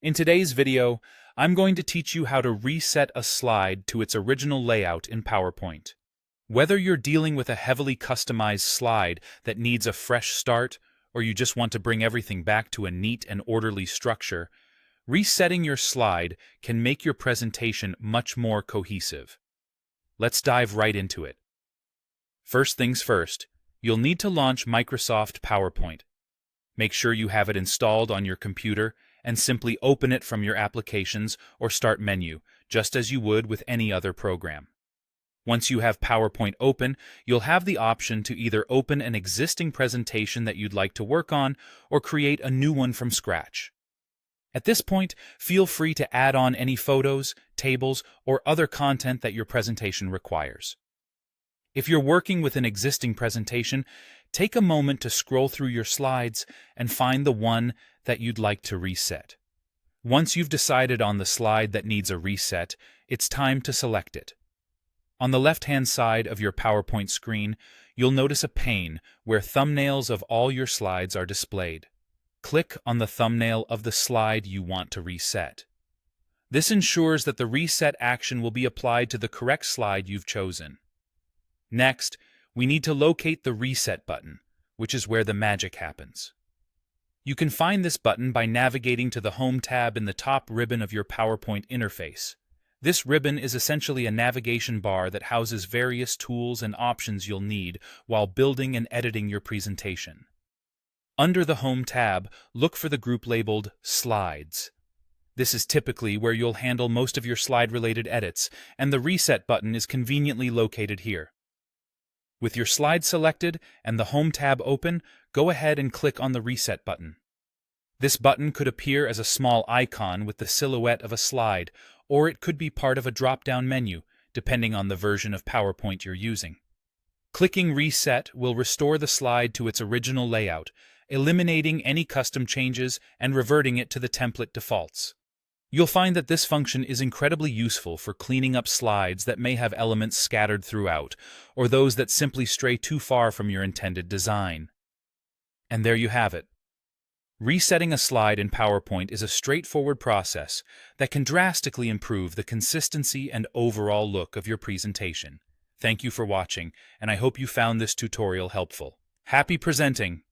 In today's video, I'm going to teach you how to reset a slide to its original layout in PowerPoint. Whether you're dealing with a heavily customized slide that needs a fresh start, or you just want to bring everything back to a neat and orderly structure, resetting your slide can make your presentation much more cohesive. Let's dive right into it. First things first, you'll need to launch Microsoft PowerPoint. Make sure you have it installed on your computer and simply open it from your Applications or Start menu, just as you would with any other program. Once you have PowerPoint open, you'll have the option to either open an existing presentation that you'd like to work on or create a new one from scratch. At this point, feel free to add on any photos, tables, or other content that your presentation requires. If you're working with an existing presentation, take a moment to scroll through your slides and find the one that you'd like to reset. Once you've decided on the slide that needs a reset, it's time to select it. On the left-hand side of your PowerPoint screen, you'll notice a pane where thumbnails of all your slides are displayed. Click on the thumbnail of the slide you want to reset. This ensures that the reset action will be applied to the correct slide you've chosen. Next, we need to locate the Reset button, which is where the magic happens. You can find this button by navigating to the Home tab in the top ribbon of your PowerPoint interface. This ribbon is essentially a navigation bar that houses various tools and options you'll need while building and editing your presentation. Under the Home tab, look for the group labeled Slides. This is typically where you'll handle most of your slide-related edits, and the Reset button is conveniently located here. With your slide selected and the Home tab open, go ahead and click on the Reset button. This button could appear as a small icon with the silhouette of a slide, or it could be part of a drop-down menu, depending on the version of PowerPoint you're using. Clicking Reset will restore the slide to its original layout, eliminating any custom changes and reverting it to the template defaults. You'll find that this function is incredibly useful for cleaning up slides that may have elements scattered throughout, or those that simply stray too far from your intended design. And there you have it. Resetting a slide in PowerPoint is a straightforward process that can drastically improve the consistency and overall look of your presentation. Thank you for watching, and I hope you found this tutorial helpful. Happy presenting!